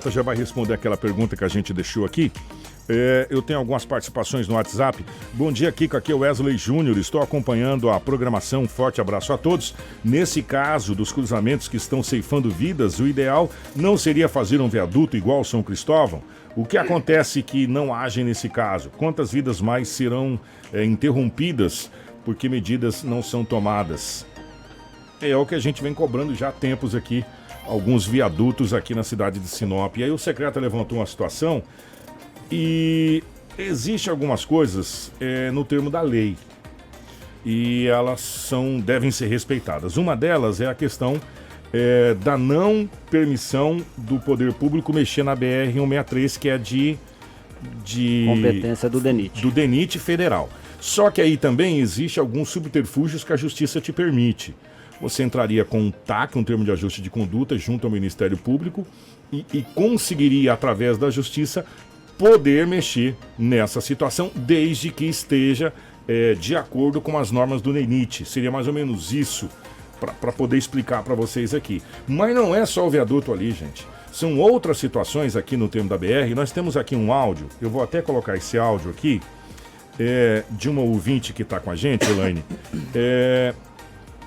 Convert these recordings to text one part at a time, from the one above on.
Você já vai responder aquela pergunta que a gente deixou aqui. Eu tenho algumas participações no WhatsApp. Bom dia, Kiko. Aqui é o Wesley Júnior. Estou acompanhando a programação. Forte abraço a todos. Nesse caso dos cruzamentos que estão ceifando vidas, o ideal não seria fazer um viaduto igual São Cristóvão? O que acontece que não age nesse caso? Quantas vidas mais serão interrompidas porque medidas não são tomadas? É o que a gente vem cobrando já há tempos aqui. Alguns viadutos aqui na cidade de Sinop. E aí o secretário levantou uma situação e existe algumas coisas no termo da lei e elas devem ser respeitadas. Uma delas é a questão da não permissão do poder público mexer na BR-163, que é de competência do DENIT. Do DENIT federal. Só que aí também existe alguns subterfúgios que a justiça te permite. Você entraria com um TAC, um termo de ajuste de conduta, junto ao Ministério Público e conseguiria, através da Justiça, poder mexer nessa situação, desde que esteja de acordo com as normas do DENIT. Seria mais ou menos isso, para poder explicar para vocês aqui. Mas não é só o viaduto ali, gente. São outras situações aqui no termo da BR. Nós temos aqui um áudio, eu vou até colocar esse áudio aqui, de uma ouvinte que está com a gente, Elaine.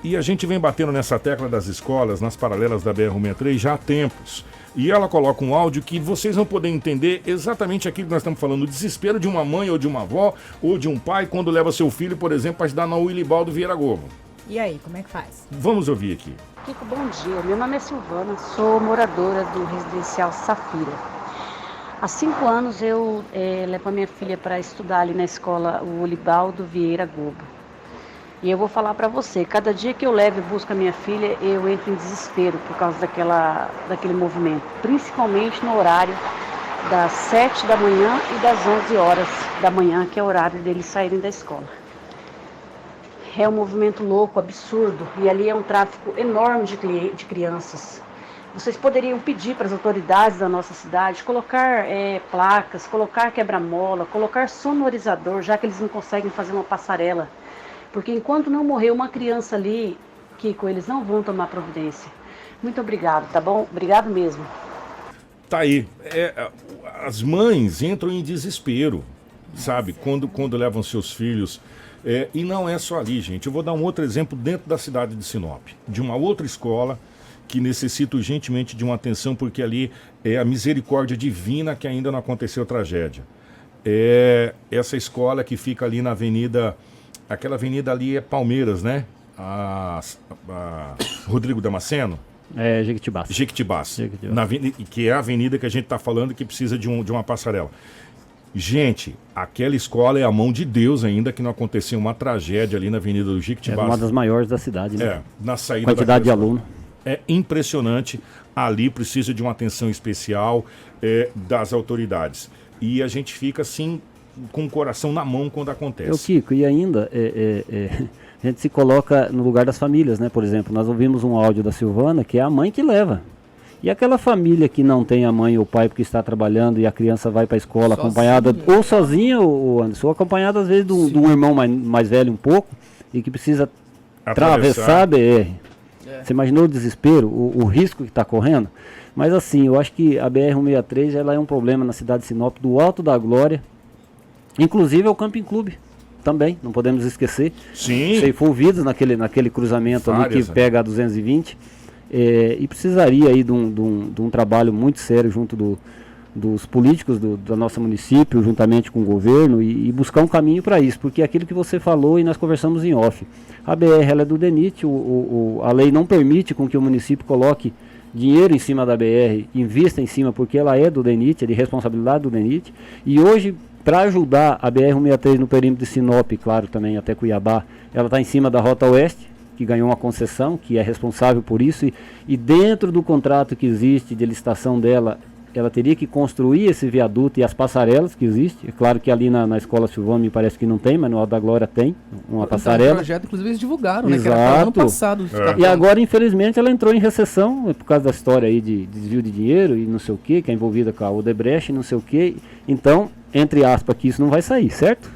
E a gente vem batendo nessa tecla das escolas, nas paralelas da BR-163 já há tempos. E ela coloca um áudio que vocês vão poder entender exatamente aquilo que nós estamos falando. O desespero de uma mãe ou de uma avó ou de um pai quando leva seu filho, por exemplo, para estudar na Wilibaldo Vieira Gobo. E aí, como é que faz? Vamos ouvir aqui. Kiko, bom dia. Meu nome é Silvana, sou moradora do residencial Safira. Há 5 anos eu levo a minha filha para estudar ali na escola Wilibaldo Vieira Gobo. E eu vou falar para você, cada dia que eu levo e busco a minha filha, eu entro em desespero por causa daquele movimento. Principalmente no horário das 7 da manhã e das 11 horas da manhã, que é o horário deles saírem da escola. É um movimento louco, absurdo, e ali é um tráfego enorme de crianças. Vocês poderiam pedir para as autoridades da nossa cidade colocar placas, colocar quebra-mola, colocar sonorizador, já que eles não conseguem fazer uma passarela. Porque enquanto não morrer uma criança ali, Kiko, eles não vão tomar providência. Muito obrigado, tá bom? Obrigado mesmo. Tá aí. As mães entram em desespero, sabe? Quando levam seus filhos. E não é só ali, gente. Eu vou dar um outro exemplo dentro da cidade de Sinop. De uma outra escola que necessita urgentemente de uma atenção, porque ali é a misericórdia divina que ainda não aconteceu tragédia. Essa escola que fica ali na avenida... Aquela avenida ali é Palmeiras, né? Rodrigo Damasceno? Jequitibás. Jequitibás. Que é a avenida que a gente está falando que precisa de uma passarela. Gente, aquela escola é a mão de Deus ainda que não aconteceu uma tragédia ali na avenida do Jequitibás. É uma das maiores da cidade, né? Na saída quantidade de aluno. É impressionante. Ali precisa de uma atenção especial das autoridades. E a gente fica assim... com o coração na mão quando acontece. Kiko, e ainda a gente se coloca no lugar das famílias, né? Por exemplo, nós ouvimos um áudio da Silvana que é a mãe que leva. E aquela família que não tem a mãe ou o pai porque está trabalhando e a criança vai para a escola acompanhada, ou sozinha, ou Anderson, ou acompanhada às vezes de um irmão mais velho um pouco e que precisa atravessar a BR. Você imaginou o desespero, o risco que está correndo? Mas assim, eu acho que a BR-163 ela é um problema na cidade de Sinop, do Alto da Glória. Inclusive é o Camping Clube também, não podemos esquecer. Sim. Ceifou vidas naquele cruzamento ali que pega a 220. E precisaria aí de um trabalho muito sério junto dos políticos do nosso município, juntamente com o governo, e buscar um caminho para isso. Porque é aquilo que você falou e nós conversamos em off. A BR ela é do DENIT, a lei não permite com que o município coloque dinheiro em cima da BR, invista em cima, porque ela é do DENIT, é de responsabilidade do DENIT. E hoje... para ajudar a BR-163 no perímetro de Sinop, claro, também até Cuiabá, ela está em cima da Rota Oeste, que ganhou uma concessão, que é responsável por isso, e dentro do contrato que existe de licitação dela, ela teria que construir esse viaduto e as passarelas que existem. É claro que ali na Escola Silvana me parece que não tem, mas no Alto da Glória tem uma passarela. O projeto, inclusive, eles divulgaram, Exato. né? Que era ano passado. E agora, infelizmente, ela entrou em recessão por causa da história aí de desvio de dinheiro e não sei o que é envolvida com a Odebrecht e não sei o que. Então, entre aspas, que isso não vai sair, certo?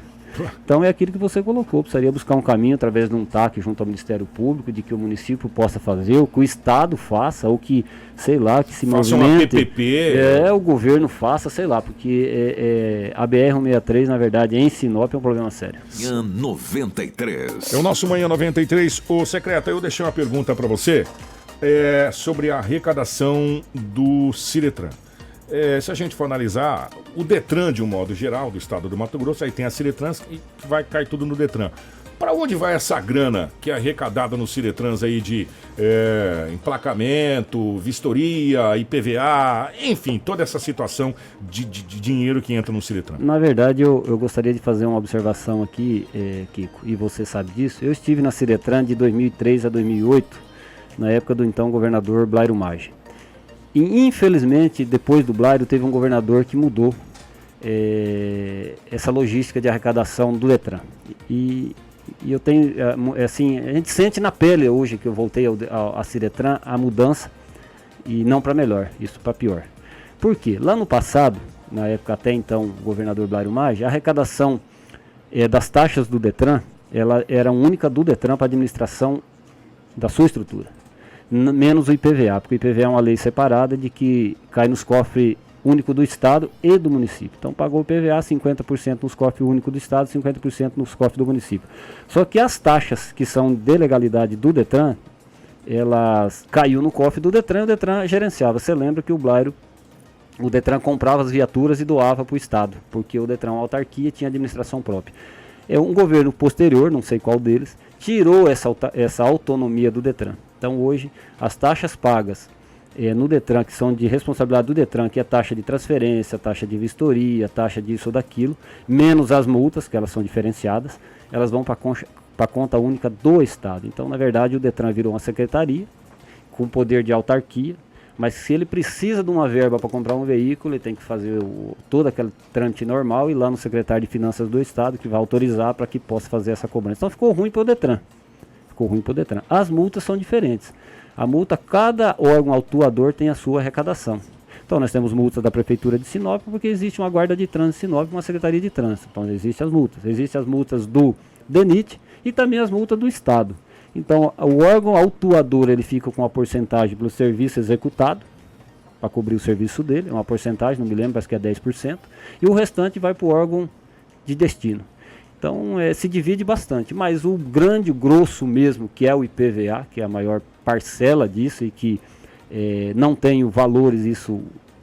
Então é aquilo que você colocou, precisaria buscar um caminho através de um TAC junto ao Ministério Público, de que o município possa fazer, ou que o Estado faça, ou que, sei lá, que se movimente. Uma PPP. O governo faça, sei lá, porque a BR-163, na verdade, em Sinop é um problema sério. Manhã 93. É o nosso Manhã 93. Ô, secreta, eu deixei uma pergunta para você sobre a arrecadação do Ciretran. Se a gente for analisar, o Detran, de um modo geral, do estado do Mato Grosso, aí tem a Ciretrans e vai cair tudo no Detran. Para onde vai essa grana que é arrecadada no Ciretrans aí de emplacamento, vistoria, IPVA, enfim, toda essa situação de dinheiro que entra no Ciretran? Na verdade, eu gostaria de fazer uma observação aqui, Kiko, e você sabe disso. Eu estive na Ciretran de 2003 a 2008, na época do então governador Blairo Maggi. E infelizmente, depois do Blairo, teve um governador que mudou essa logística de arrecadação do Detran. E eu tenho, assim, a gente sente na pele hoje que eu voltei a Ciretran a mudança, e não para melhor, isso para pior. Por quê? Lá no passado, na época até então governador Blairo Maggi, a arrecadação das taxas do Detran, ela era única do Detran para a administração da sua estrutura. Menos o IPVA, porque o IPVA é uma lei separada de que cai nos cofres únicos do Estado e do município. Então pagou o IPVA 50% nos cofres únicos do Estado, 50% nos cofres do município. Só que as taxas que são de legalidade do Detran, elas caiu no cofre do Detran e o Detran gerenciava. Você lembra que o Detran comprava as viaturas e doava para o Estado, porque o Detran, a autarquia, tinha administração própria. Um governo posterior, não sei qual deles, tirou essa autonomia do Detran. Então hoje as taxas pagas no Detran, que são de responsabilidade do Detran, que é taxa de transferência, taxa de vistoria, taxa disso ou daquilo, menos as multas, que elas são diferenciadas, elas vão para a conta única do Estado. Então, na verdade, o Detran virou uma secretaria com poder de autarquia, mas se ele precisa de uma verba para comprar um veículo, ele tem que fazer todo aquele trâmite normal e ir lá no secretário de Finanças do Estado, que vai autorizar para que possa fazer essa cobrança. Então ficou ruim para o Detran. As multas são diferentes. A multa, cada órgão autuador tem a sua arrecadação. Então nós temos multas da Prefeitura de Sinop, porque existe uma guarda de trânsito em Sinop, uma Secretaria de Trânsito. Então existem as multas. Existem as multas do DENIT e também as multas do Estado. Então o órgão autuador, ele fica com uma porcentagem pelo serviço executado, para cobrir o serviço dele, é uma porcentagem, não me lembro, parece que é 10%, e o restante vai para o órgão de destino. Então se divide bastante, mas o grosso mesmo, que é o IPVA, que é a maior parcela disso e que não tem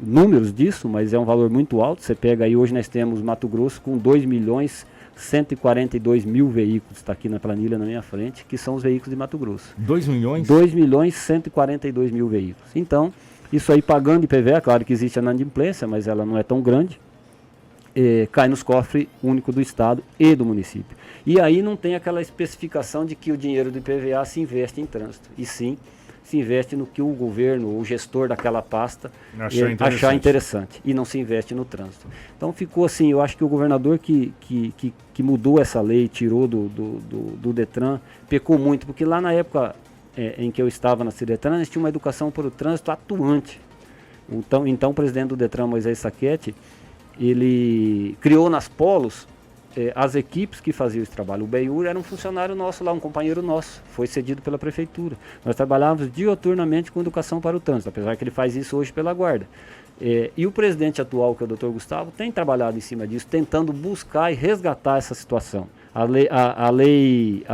números disso, mas é um valor muito alto. Você pega aí, hoje nós temos Mato Grosso com 2.142.000 veículos, está aqui na planilha na minha frente, que são os veículos de Mato Grosso. 2 milhões? 2.142.000 veículos. Então, isso aí pagando IPVA, claro que existe a inadimplência, mas ela não é tão grande. Cai nos cofres únicos do Estado e do município. E aí não tem aquela especificação de que o dinheiro do IPVA se investe em trânsito, e sim se investe no que o governo, o gestor daquela pasta achar interessante, e não se investe no trânsito. Então ficou assim, eu acho que o governador que mudou essa lei, tirou do Detran, pecou muito, porque lá na época em que eu estava na Ciretran, a gente tinha uma educação para o trânsito atuante. Então o presidente do Detran, Moisés Sacchetti, ele criou nas polos as equipes que faziam esse trabalho. O Beiur era um funcionário nosso lá, um companheiro nosso, foi cedido pela prefeitura. Nós trabalhávamos dioturnamente com educação para o trânsito, apesar que ele faz isso hoje pela guarda. E o presidente atual, que é o Dr. Gustavo, tem trabalhado em cima disso, tentando buscar e resgatar essa situação. A lei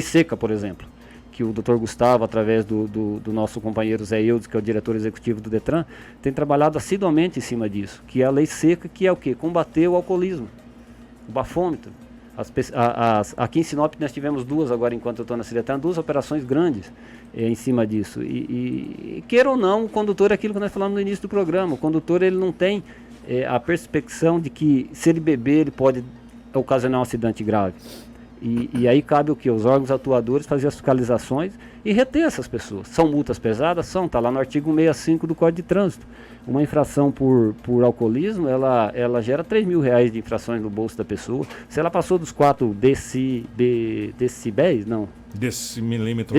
seca, por exemplo, que o Dr. Gustavo, através do nosso companheiro Zé Eudes, que é o diretor executivo do Detran, tem trabalhado assiduamente em cima disso, que é a lei seca, que é o quê? Combater o alcoolismo, o bafômetro. Aqui em Sinop nós tivemos duas, agora enquanto eu estou na Ciretran, duas operações grandes em cima disso. E queira ou não, o condutor é aquilo que nós falamos no início do programa, o condutor ele não tem a perspecção de que se ele beber ele pode ocasionar um acidente grave. E aí cabe o que? Os órgãos atuadores fazer as fiscalizações e reter essas pessoas. São multas pesadas? São, está lá no artigo 165 do Código de Trânsito. Uma infração por alcoolismo, ela gera R$3.000 de infrações no bolso da pessoa. Se ela passou dos 4 decibéis, não. Decimilímetro.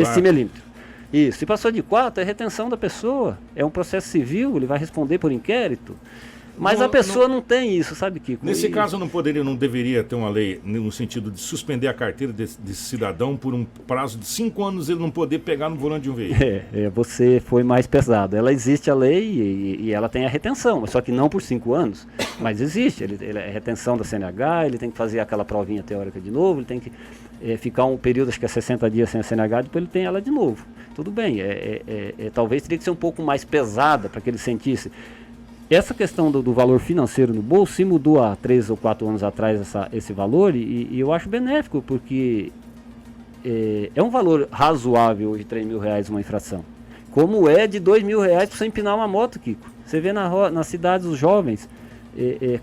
Isso, se passou de 4 é retenção da pessoa, é um processo civil, ele vai responder por inquérito. Mas a pessoa não tem isso, sabe, Kiko? Nesse caso não deveria ter uma lei no sentido de suspender a carteira desse cidadão por um prazo de 5 anos ele não poder pegar no volante de um veículo? Você foi mais pesado. Ela existe a lei e ela tem a retenção, só que não por 5 anos, mas existe. Ele é retenção da CNH, ele tem que fazer aquela provinha teórica de novo, ele tem que ficar um período, acho que é 60 dias sem a CNH, depois ele tem ela de novo. Tudo bem, talvez teria que ser um pouco mais pesada para que ele sentisse. Essa questão do valor financeiro no bolso se mudou há 3 ou 4 anos atrás esse valor e eu acho benéfico, porque é um valor razoável hoje, R$3.000 uma infração. Como é de R$2.000 para você empinar uma moto, Kiko. Você vê nas cidades os jovens,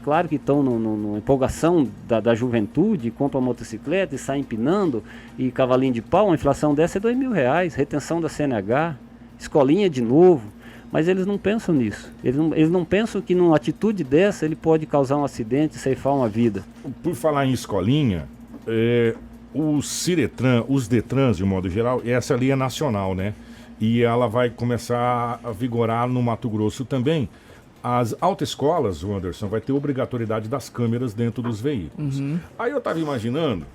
claro que estão na empolgação da juventude, compram motocicleta e saem empinando, e cavalinho de pau, uma inflação dessa é R$2.000, retenção da CNH, escolinha de novo. Mas eles não pensam nisso. Eles não pensam que numa atitude dessa ele pode causar um acidente e ceifar uma vida. Por falar em escolinha, o Ciretran, os Detrans, de modo geral, essa lei é nacional, né? E ela vai começar a vigorar no Mato Grosso também. As autoescolas, o Anderson, vai ter obrigatoriedade das câmeras dentro dos veículos. Uhum. Aí eu estava imaginando,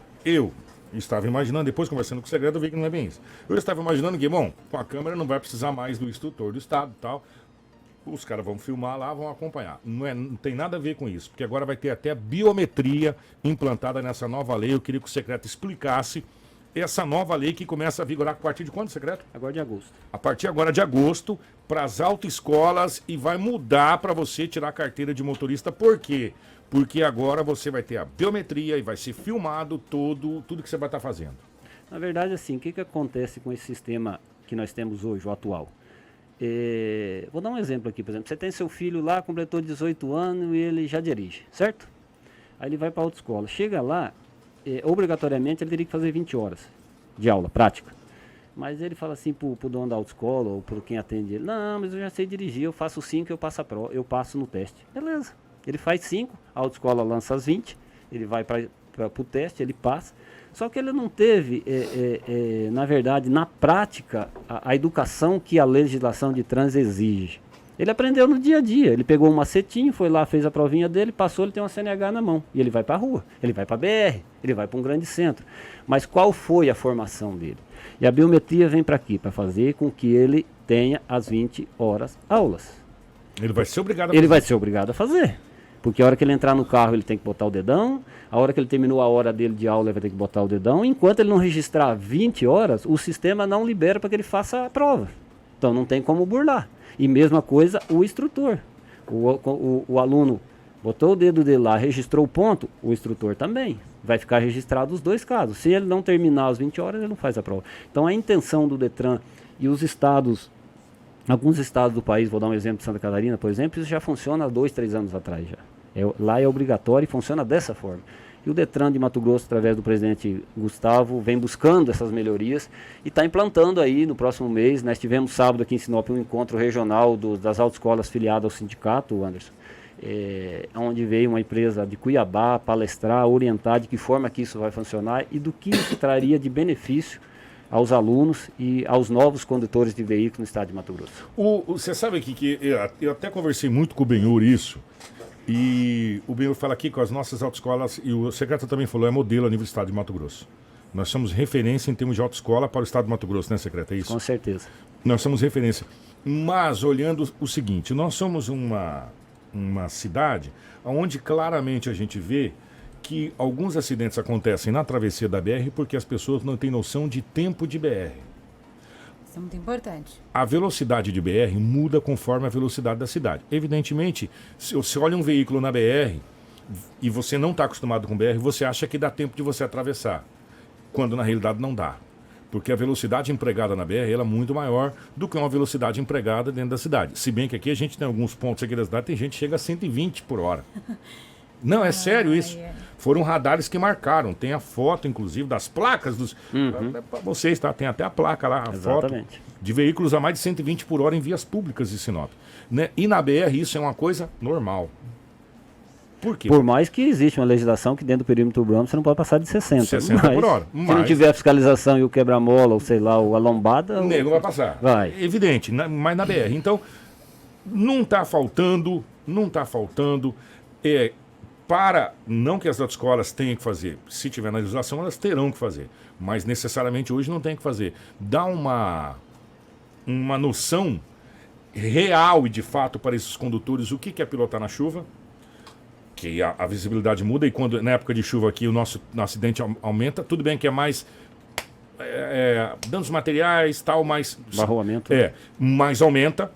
depois conversando com o segredo, eu vi que não é bem isso. Eu estava imaginando que, bom, com a câmera não vai precisar mais do instrutor do estado e tal. Os caras vão filmar lá, vão acompanhar. Não tem nada a ver com isso, porque agora vai ter até biometria implantada nessa nova lei. Eu queria que o secreto explicasse essa nova lei que começa a vigorar a partir de quando, secreto? Agora de agosto. A partir agora de agosto, para as autoescolas, e vai mudar para você tirar a carteira de motorista. Por quê? Porque agora você vai ter a biometria e vai ser filmado tudo que você vai estar fazendo. Na verdade, assim, o que acontece com esse sistema que nós temos hoje, o atual? Vou dar um exemplo aqui, por exemplo. Você tem seu filho lá, completou 18 anos e ele já dirige, certo? Aí ele vai para a autoescola. Chega lá, obrigatoriamente ele teria que fazer 20 horas de aula, prática. Mas ele fala assim pro dono da autoescola ou por quem atende ele: não, mas eu já sei dirigir, eu faço 5, eu passo no teste. Beleza. Ele faz 5, a autoescola lança as 20, ele vai para o teste, ele passa. Só que ele não teve, na verdade, na prática, a educação que a legislação de trânsito exige. Ele aprendeu no dia a dia, ele pegou um macetinho, foi lá, fez a provinha dele, passou, ele tem uma CNH na mão. E ele vai para a rua, ele vai para a BR, ele vai para um grande centro. Mas qual foi a formação dele? E a biometria vem para aqui, para fazer com que ele tenha as 20 horas aulas. Ele vai ser obrigado a fazer. Ele vai ser obrigado a fazer. Porque a hora que ele entrar no carro, ele tem que botar o dedão. A hora que ele terminou a hora dele de aula, ele vai ter que botar o dedão. Enquanto ele não registrar 20 horas, o sistema não libera para que ele faça a prova. Então não tem como burlar. E mesma coisa o instrutor. O aluno botou o dedo dele lá, registrou o ponto, o instrutor também. Vai ficar registrado os dois casos. Se ele não terminar as 20 horas, ele não faz a prova. Então a intenção do Detran e os estados... Alguns estados do país, vou dar um exemplo de Santa Catarina, por exemplo, isso já funciona há 2, 3 anos atrás já. Lá é obrigatório e funciona dessa forma. E o Detran de Mato Grosso, através do presidente Gustavo, vem buscando essas melhorias e está implantando aí no próximo mês. Nós tivemos sábado aqui em Sinop um encontro regional das autoescolas filiadas ao sindicato, Anderson, onde veio uma empresa de Cuiabá palestrar, orientar de que forma que isso vai funcionar e do que isso traria de benefício aos alunos e aos novos condutores de veículos no estado de Mato Grosso. Você sabe que eu até conversei muito com o Benhur isso, e o Benhur fala aqui com as nossas autoescolas, e o secretário também falou, é modelo a nível do estado de Mato Grosso. Nós somos referência em termos de autoescola para o estado de Mato Grosso, né, secretário? É isso? Com certeza. Nós somos referência. Mas olhando o seguinte, nós somos uma cidade onde claramente a gente vê que alguns acidentes acontecem na travessia da BR porque as pessoas não têm noção de tempo de BR. Isso é muito importante. A velocidade de BR muda conforme a velocidade da cidade. Evidentemente, se você olha um veículo na BR e você não está acostumado com BR, você acha que dá tempo de você atravessar, quando na realidade não dá. Porque a velocidade empregada na BR ela é muito maior do que uma velocidade empregada dentro da cidade. Se bem que aqui a gente tem alguns pontos aqui da cidade, tem gente que chega a 120 por hora. Não, é sério isso. Foram radares que marcaram. Tem a foto, inclusive, das placas dos... Para vocês, tá? Tem até a placa lá, a Exatamente. Foto de veículos a mais de 120 por hora em vias públicas de Sinop. Né? E na BR isso é uma coisa normal. Por quê? Por mais que existe uma legislação que dentro do perímetro urbano você não pode passar de 60. 60 por hora. Se não tiver a fiscalização e o quebra-mola, ou sei lá, ou a lombada... O nego vai passar. Vai. Evidente, mas na BR. Então, não está faltando não está faltando. Para, não que as autoescolas tenham que fazer, se tiver na legislação, elas terão que fazer, mas necessariamente hoje não tem que fazer. Dá uma noção real e de fato para esses condutores o que é pilotar na chuva, que a visibilidade muda e quando na época de chuva aqui o nosso acidente aumenta, tudo bem que é mais danos materiais, tal, mais... Barroamento. Mas aumenta.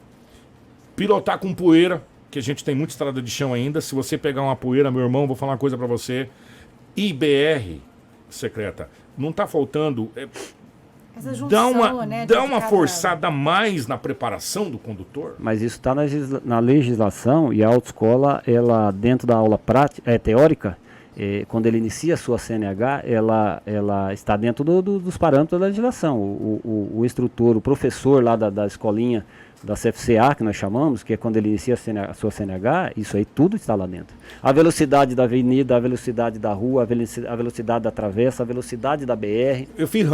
Pilotar com poeira, que a gente tem muita estrada de chão ainda. Se você pegar uma poeira, meu irmão, vou falar uma coisa para você. IBR, secreta, não está faltando... Essa junção, dá uma forçada a mais na preparação do condutor. Mas isso está na legislação e a autoescola, ela dentro da aula teórica, quando ele inicia a sua CNH, ela está dentro dos parâmetros da legislação. O instrutor, o professor lá da escolinha, da CFCA, que nós chamamos, que é quando ele inicia a sua CNH, isso aí tudo está lá dentro. A velocidade da avenida, a velocidade da rua, a velocidade da travessa, a velocidade da BR. Eu fiz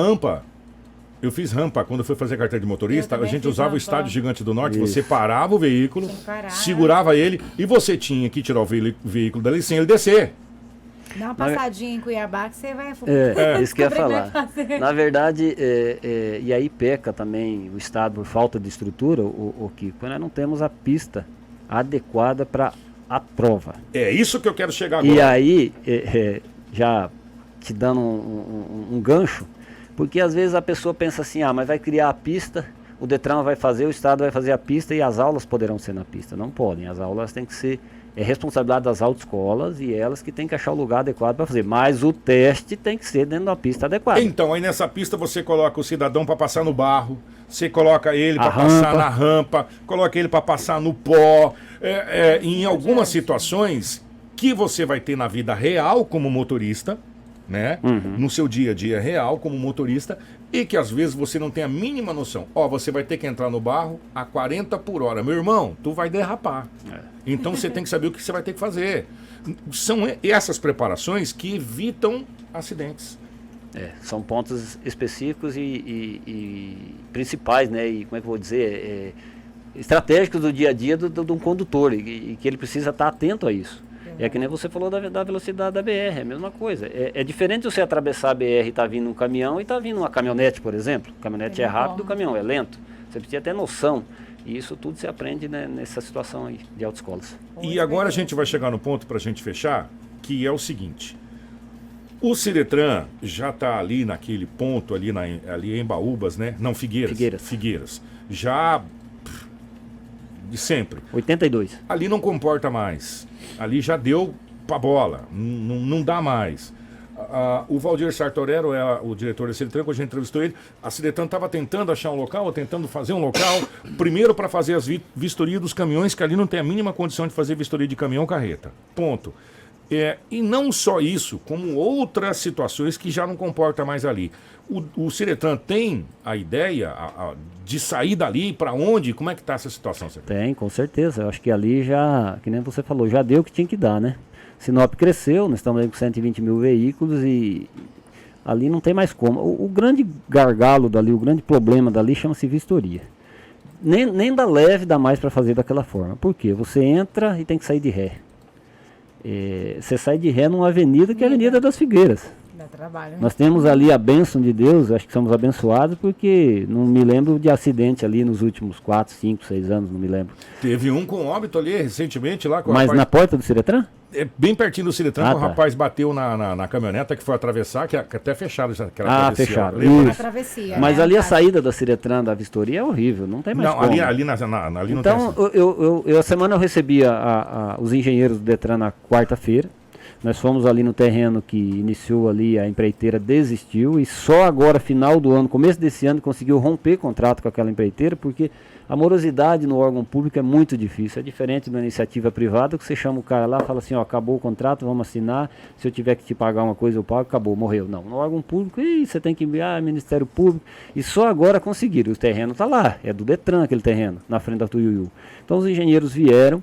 rampa quando eu fui fazer carteira de motorista. A gente usava o Estádio Gigante do Norte. Isso. Você parava o veículo, segurava ele e você tinha que tirar o veículo dali sem ele descer. Dá uma passadinha em Cuiabá que você vai... Isso que eu ia falar. Na verdade, e aí peca também o Estado por falta de estrutura, o Kiko, nós não temos a pista adequada para a prova. É isso que eu quero chegar agora. E aí, já te dando um gancho, porque às vezes a pessoa pensa assim, mas vai criar a pista, o Detran vai fazer, o Estado vai fazer a pista e as aulas poderão ser na pista. Não podem, as aulas têm que ser... É responsabilidade das autoescolas e elas que têm que achar o lugar adequado para fazer. Mas o teste tem que ser dentro da pista adequada. Então, aí nessa pista você coloca o cidadão para passar no barro, você coloca ele para passar na rampa, coloca ele para passar no pó. Em algumas situações que você vai ter na vida real como motorista, né? No seu dia a dia real como motorista, e que às vezes você não tem a mínima noção. Você vai ter que entrar no barro a 40 por hora. Meu irmão, tu vai derrapar. Então você tem que saber o que você vai ter que fazer. São essas preparações que evitam acidentes. São pontos específicos e principais, né? E como é que eu vou dizer? Estratégicos do dia a dia de um condutor e que ele precisa estar atento a isso. É que nem você falou da velocidade da BR, é a mesma coisa. É diferente você atravessar a BR e tá vindo um caminhão e tá vindo uma caminhonete, por exemplo. O caminhonete é rápido, o caminhão é lento. Você precisa ter noção. E isso tudo se aprende, né, nessa situação aí de autoescolas. E agora a gente vai chegar no ponto para a gente fechar, que é o seguinte. O Ciretran já está ali naquele ponto, ali em Embaúbas, né? Não, Figueiras. Já de sempre. 82. Ali não comporta mais. Ali já deu pra bola. Não dá mais. O Valdir Sartorero é o diretor da Ciretran, quando a gente entrevistou ele. A Ciretran estava tentando achar um local, tentando fazer um local, primeiro para fazer as vistorias dos caminhões, que ali não tem a mínima condição de fazer vistoria de caminhão carreta. Ponto. E não só isso, como outras situações que já não comporta mais ali. O Ciretran tem a ideia de sair dali, para onde? Como é que está essa situação, Ciretran? Tem, com certeza. Eu acho que ali já, que nem você falou, já deu o que tinha que dar, né? Sinop cresceu, nós estamos aí com 120 mil veículos e ali não tem mais como. O grande gargalo dali, o grande problema dali chama-se vistoria. Nem dá leve, dá mais para fazer daquela forma. Por quê? Você entra e tem que sair de ré. Você sai de ré numa avenida que é a Avenida das Figueiras. Dá trabalho, né? Nós temos ali a bênção de Deus, acho que somos abençoados, porque não me lembro de acidente ali nos últimos 4, 5, 6 anos, não me lembro. Teve um com óbito ali recentemente lá. Mas rapaz... na porta do Ciretran? Bem pertinho do Ciretran, o rapaz bateu na caminhoneta que foi atravessar, que até fecharam já. Fechado. Travessia, mas ali a saída da Ciretran, da vistoria, é horrível, não tem mais como. Ali não tem. Então, a semana eu recebi os engenheiros do Detran na quarta-feira. Nós fomos ali no terreno que iniciou ali, a empreiteira desistiu e só agora, final do ano, começo desse ano, conseguiu romper contrato com aquela empreiteira, porque a morosidade no órgão público é muito difícil. É diferente da iniciativa privada, que você chama o cara lá, fala assim, acabou o contrato, vamos assinar, se eu tiver que te pagar uma coisa eu pago, acabou, morreu. Não, no órgão público, você tem que enviar Ministério Público, e só agora conseguiram. O terreno está lá, é do Detran aquele terreno, na frente da Tuiuiu. Então os engenheiros vieram.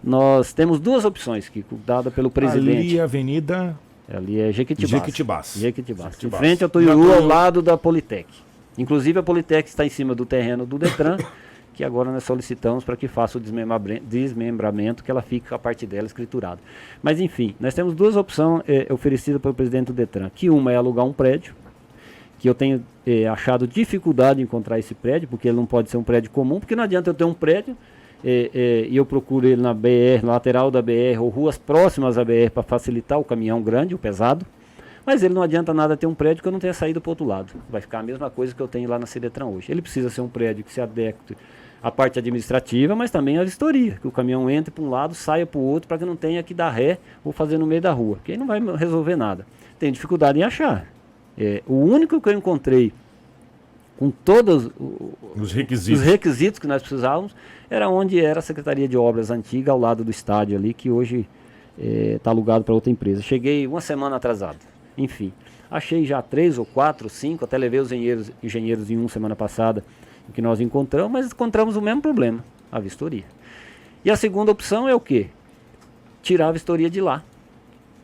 Nós temos duas opções, Kiko, dada pelo presidente. Ali é a avenida... Ali é Jequitibás. Em frente ao Tuiuiu, ao lado da Politec. Inclusive a Politec está em cima do terreno do Detran que agora nós solicitamos para que faça o desmembramento, que ela fique com a parte dela escriturada. Mas enfim, nós temos duas opções oferecidas pelo presidente do Detran, que uma é alugar um prédio, que eu tenho achado dificuldade em encontrar esse prédio, porque ele não pode ser um prédio comum, porque não adianta eu ter um prédio e eu procuro ele na BR, na lateral da BR, ou ruas próximas à BR para facilitar o caminhão grande, o pesado, mas ele não adianta nada ter um prédio que eu não tenha saído para o outro lado. Vai ficar a mesma coisa que eu tenho lá na Ciretran hoje. Ele precisa ser um prédio que se adeque à parte administrativa, mas também à vistoria, que o caminhão entre para um lado, saia para o outro, para que não tenha que dar ré ou fazer no meio da rua, porque aí não vai resolver nada. Tenho dificuldade em achar. O único que eu encontrei com todos os requisitos que nós precisávamos era onde era a Secretaria de Obras antiga, ao lado do estádio ali, que hoje está alugado para outra empresa. Cheguei uma semana atrasado. Enfim, achei já 3 ou 4, 5, até levei os engenheiros em semana passada, que nós encontramos, mas encontramos o mesmo problema, a vistoria. E a segunda opção é o quê? Tirar a vistoria de lá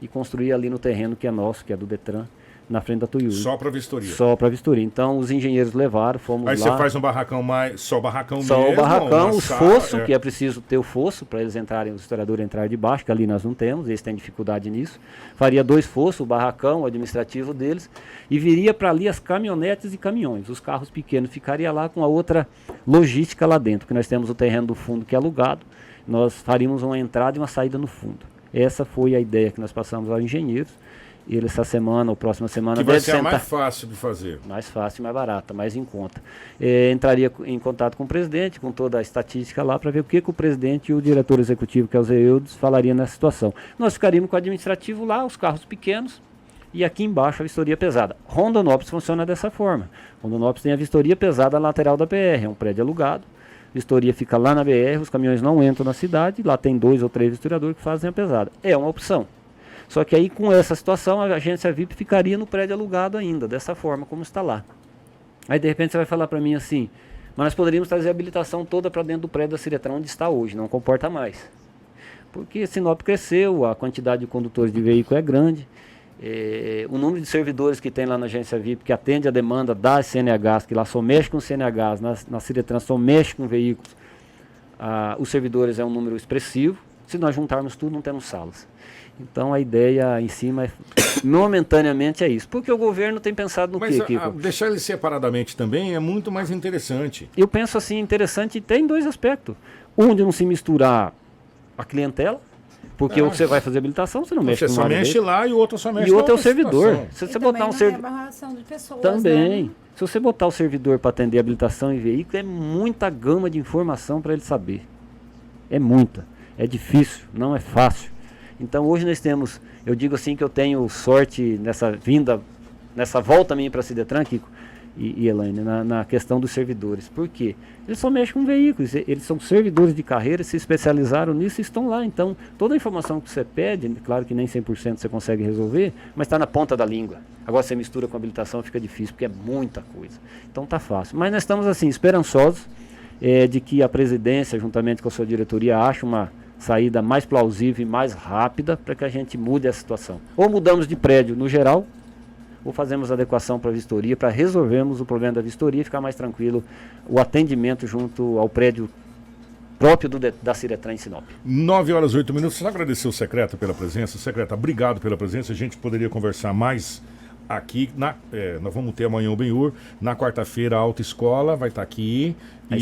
e construir ali no terreno que é nosso, que é do Detran, na frente da Tuiú. Só para vistoria? Só para vistoria. Então os engenheiros levaram, fomos lá. Aí você faz um barracão só barracão só mesmo? Só o barracão, os fossos, que é preciso ter o fosso para eles entrarem, os historiadores entrarem de baixo, que ali nós não temos, eles têm dificuldade nisso. Faria 2 fossos, o barracão, o administrativo deles, e viria para ali as caminhonetes e caminhões. Os carros pequenos ficariam lá com a outra logística lá dentro, que nós temos o terreno do fundo que é alugado, nós faríamos uma entrada e uma saída no fundo. Essa foi a ideia que nós passamos aos engenheiros. Ele essa semana ou próxima semana que vai ser a mais fácil de fazer. Mais fácil, mais barata, mais em conta. Entraria em contato com o presidente, com toda a estatística lá, para ver o que o presidente e o diretor executivo, que é o Zé Eudes, falariam nessa situação. Nós ficaríamos com o administrativo lá, os carros pequenos, e aqui embaixo a vistoria pesada. Rondonópolis funciona dessa forma. Rondonópolis tem a vistoria pesada na lateral da BR, é um prédio alugado. Vistoria fica lá na BR, os caminhões não entram na cidade, lá tem 2 ou 3 vistoriadores que fazem a pesada. É uma opção. Só que aí com essa situação a agência VIP ficaria no prédio alugado ainda, dessa forma como está lá. Aí de repente você vai falar para mim assim, mas nós poderíamos trazer a habilitação toda para dentro do prédio da Ciretran onde está hoje, não comporta mais. Porque Sinop cresceu, a quantidade de condutores de veículo é grande, o número de servidores que tem lá na agência VIP, que atende a demanda das CNHs, que lá só mexe com CNHs, na Ciretran só mexe com veículos, os servidores é um número expressivo, se nós juntarmos tudo não temos salas. Então a ideia em cima, momentaneamente, é isso. Porque o governo tem pensado no quê, Kiko? Deixar ele separadamente também é muito mais interessante. Eu penso assim, interessante tem 2 aspectos. Um de não se misturar a clientela, porque o que você vai fazer habilitação, você não mexe com Você só mexe lá e o outro só mexe e o outro é o servidor. Se você botar um servidor de pessoas, também. Né? Se você botar o servidor para atender habilitação e veículo, é muita gama de informação para ele saber. É muita. É difícil, não é fácil. Então hoje nós temos, eu digo assim que eu tenho sorte nessa volta minha para a Cidetran, Kiko e Elaine, na questão dos servidores. Por quê? Eles só mexem com veículos, eles são servidores de carreira, se especializaram nisso e estão lá. Então toda a informação que você pede, claro que nem 100% você consegue resolver, mas está na ponta da língua. Agora você mistura com habilitação, fica difícil, porque é muita coisa. Então tá fácil. Mas nós estamos assim, esperançosos de que a presidência, juntamente com a sua diretoria, ache uma saída mais plausível e mais rápida para que a gente mude a situação. Ou mudamos de prédio no geral, ou fazemos adequação para a vistoria, para resolvermos o problema da vistoria e ficar mais tranquilo o atendimento junto ao prédio próprio da Ciretran em Sinop. 9h08. Você agradecer o secretário pela presença. Secretário, obrigado pela presença. A gente poderia conversar mais aqui. Nós vamos ter amanhã o Benhur. Na quarta-feira a autoescola vai estar aqui. A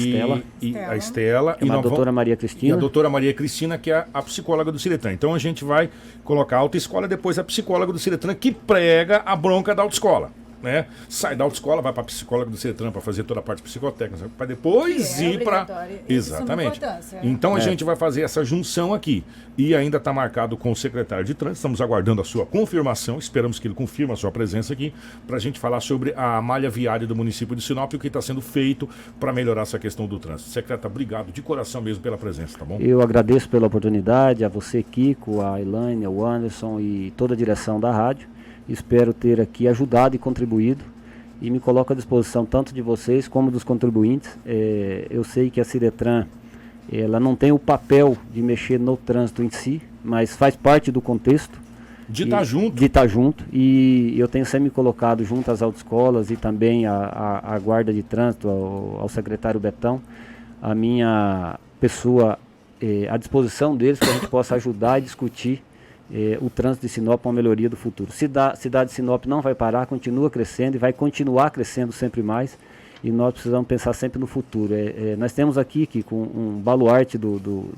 Estela. E a doutora Maria Cristina. E a doutora Maria Cristina, que é a psicóloga do Ciretran. Então a gente vai colocar a autoescola e depois a psicóloga do Ciretran, que prega a bronca da autoescola. Né? Sai da autoescola, vai para a psicóloga do Ciretran para fazer toda a parte psicotécnica, para depois ir para. Exatamente. Então a gente vai fazer essa junção aqui. E ainda está marcado com o secretário de trânsito. Estamos aguardando a sua confirmação. Esperamos que ele confirme a sua presença aqui para a gente falar sobre a malha viária do município de Sinop e o que está sendo feito para melhorar essa questão do trânsito. Secretário, obrigado de coração mesmo pela presença, tá bom? Eu agradeço pela oportunidade, a você, Kiko, a Elaine, o Anderson e toda a direção da rádio. Espero ter aqui ajudado e contribuído e me coloco à disposição tanto de vocês como dos contribuintes. Eu sei que a Ciretran ela não tem o papel de mexer no trânsito em si, mas faz parte do contexto. De estar junto. De estar junto. E eu tenho sempre me colocado junto às autoescolas e também à guarda de trânsito, ao secretário Betão, a minha pessoa à disposição deles para a gente possa ajudar e discutir o trânsito de Sinop para uma melhoria do futuro. Cidade de Sinop não vai parar, continua crescendo e vai continuar crescendo sempre mais, e nós precisamos pensar sempre no futuro. Nós temos aqui com um baluarte do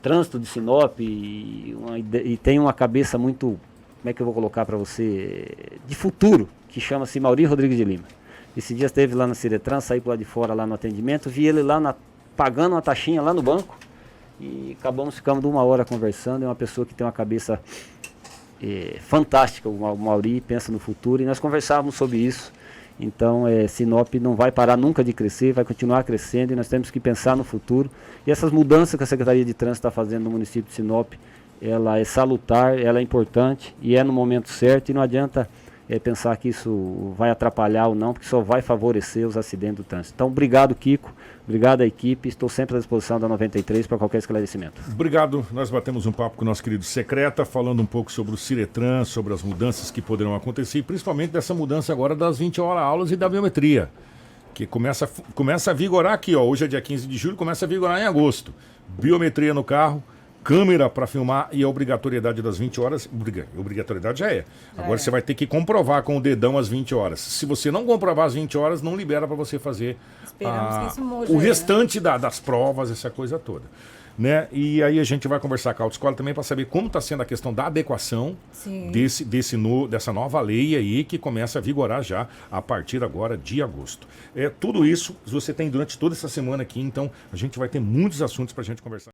trânsito de Sinop e tem uma cabeça muito, como é que eu vou colocar para você, de futuro, que chama-se Mauri Rodrigues de Lima. Esse dia esteve lá na Ciretran, saí por lá de fora lá no atendimento, vi ele lá pagando uma taxinha lá no banco e ficamos 1 hora conversando. É uma pessoa que tem uma cabeça fantástica, o Mauri pensa no futuro, e nós conversávamos sobre isso. Então Sinop não vai parar nunca de crescer, vai continuar crescendo, e nós temos que pensar no futuro. E essas mudanças que a Secretaria de Trânsito está fazendo no município de Sinop, ela é salutar, ela é importante e é no momento certo, e não adianta pensar que isso vai atrapalhar ou não, porque só vai favorecer os acidentes do trânsito. Então, obrigado, Kiko, obrigado à equipe, estou sempre à disposição da 93 para qualquer esclarecimento. Obrigado, nós batemos um papo com o nosso querido Secreta, falando um pouco sobre o Ciretran, sobre as mudanças que poderão acontecer, e principalmente dessa mudança agora das 20 horas aulas e da biometria, que começa a vigorar aqui, hoje é dia 15 de julho, começa a vigorar em agosto. Biometria no carro, câmera para filmar e a obrigatoriedade das 20 horas. Obrigatoriedade já é. Agora você vai ter que comprovar com o dedão as 20 horas. Se você não comprovar as 20 horas, não libera para você fazer o restante das provas, essa coisa toda. Né? E aí a gente vai conversar com a autoescola também para saber como está sendo a questão da adequação dessa nova lei aí, que começa a vigorar já a partir agora de agosto. Tudo isso você tem durante toda essa semana aqui, então a gente vai ter muitos assuntos para a gente conversar.